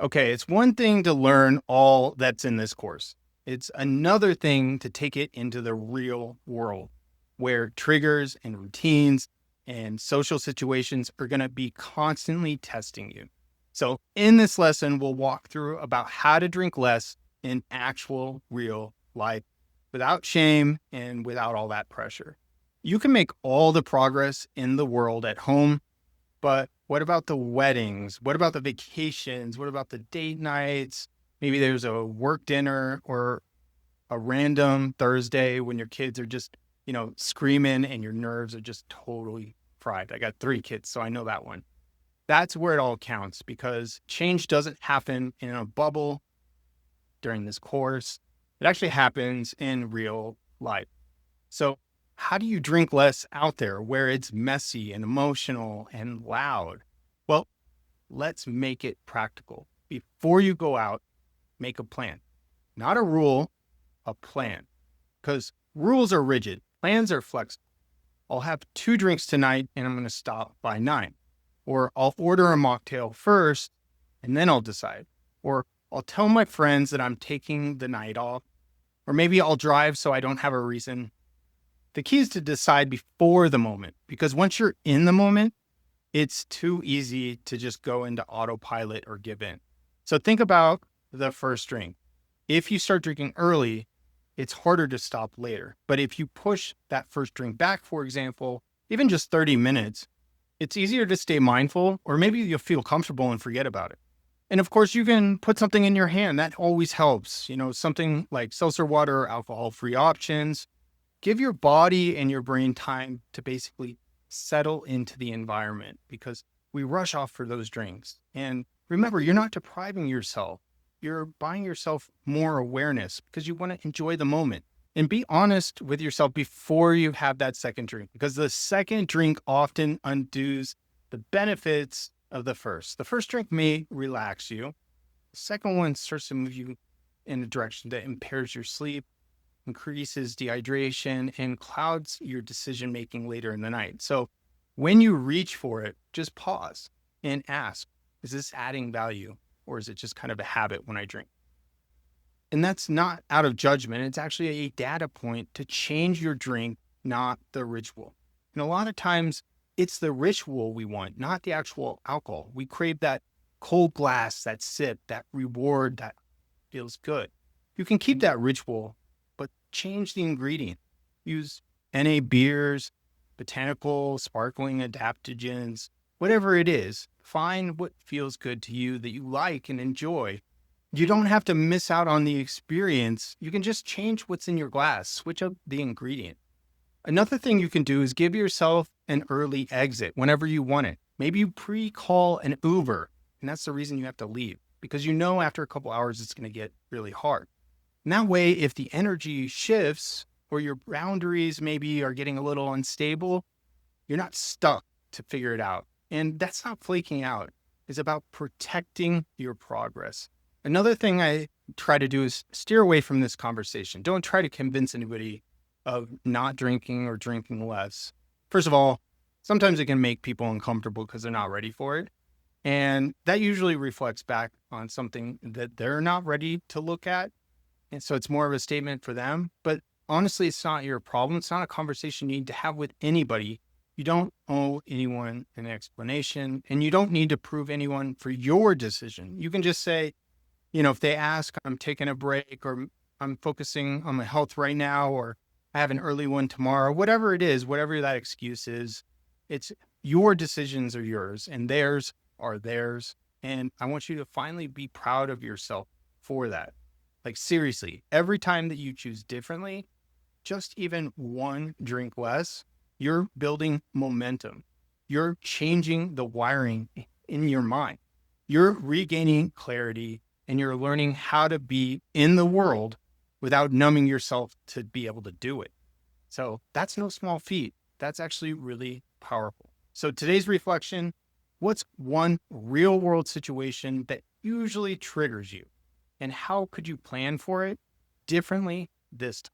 Okay, it's one thing to learn all that's in this course. It's another thing to take it into the real world where triggers and routines and social situations are going to be constantly testing you. So, in this lesson, we'll walk through about how to drink less in actual real life without shame and without all that pressure. You can make all the progress in the world at home, but what about the weddings? What about the vacations? What about the date nights? Maybe there's a work dinner or a random Thursday when your kids are just, screaming and your nerves are just totally fried. I got 3 kids, so I know that one. That's where it all counts because change doesn't happen in a bubble during this course. It actually happens in real life. So, how do you drink less out there where it's messy and emotional and loud? Well, let's make it practical. Before you go out, make a plan. Not a rule, a plan. Because rules are rigid, plans are flexible. I'll have 2 drinks tonight and I'm going to stop by 9. Or I'll order a mocktail first and then I'll decide. Or I'll tell my friends that I'm taking the night off. Or maybe I'll drive so I don't have a reason. The key is to decide before the moment, because once you're in the moment, it's too easy to just go into autopilot or give in. So think about the first drink. If you start drinking early, it's harder to stop later. But if you push that first drink back, for example, even just 30 minutes, it's easier to stay mindful, or maybe you'll feel comfortable and forget about it. And of course, you can put something in your hand. That always helps. Something like seltzer water or alcohol-free options. Give your body and your brain time to basically settle into the environment because we rush off for those drinks. And remember, you're not depriving yourself. You're buying yourself more awareness because you want to enjoy the moment. And be honest with yourself before you have that second drink, because the second drink often undoes the benefits of the first. The first drink may relax you. The second one starts to move you in a direction that impairs your sleep, increases dehydration, and clouds your decision-making later in the night. So when you reach for it, just pause and ask, is this adding value or is it just kind of a habit when I drink? And that's not out of judgment. It's actually a data point to change your drink, not the ritual. And a lot of times it's the ritual we want, not the actual alcohol. We crave that cold glass, that sip, that reward that feels good. You can keep that ritual, but change the ingredient. Use NA beers, botanical, sparkling adaptogens, whatever it is. Find what feels good to you that you like and enjoy. You don't have to miss out on the experience. You can just change what's in your glass, switch up the ingredient. Another thing you can do is give yourself an early exit whenever you want it. Maybe you pre-call an Uber, and that's the reason you have to leave, because after a couple hours, it's going to get really hard. And that way, if the energy shifts or your boundaries maybe are getting a little unstable, you're not stuck to figure it out. And that's not flaking out. It's about protecting your progress. Another thing I try to do is steer away from this conversation. Don't try to convince anybody of not drinking or drinking less. First of all, sometimes it can make people uncomfortable because they're not ready for it. And that usually reflects back on something that they're not ready to look at. And so it's more of a statement for them. But honestly, it's not your problem. It's not a conversation you need to have with anybody. You don't owe anyone an explanation, and you don't need to prove anyone for your decision. You can just say, if they ask, I'm taking a break, or I'm focusing on my health right now, or I have an early one tomorrow, whatever it is, whatever that excuse is, it's your decisions are yours and theirs are theirs. And I want you to finally be proud of yourself for that. Like seriously, every time that you choose differently, just even 1 drink less, you're building momentum. You're changing the wiring in your mind. You're regaining clarity and you're learning how to be in the world without numbing yourself to be able to do it. So that's no small feat. That's actually really powerful. So today's reflection, what's one real world situation that usually triggers you? And how could you plan for it differently this time?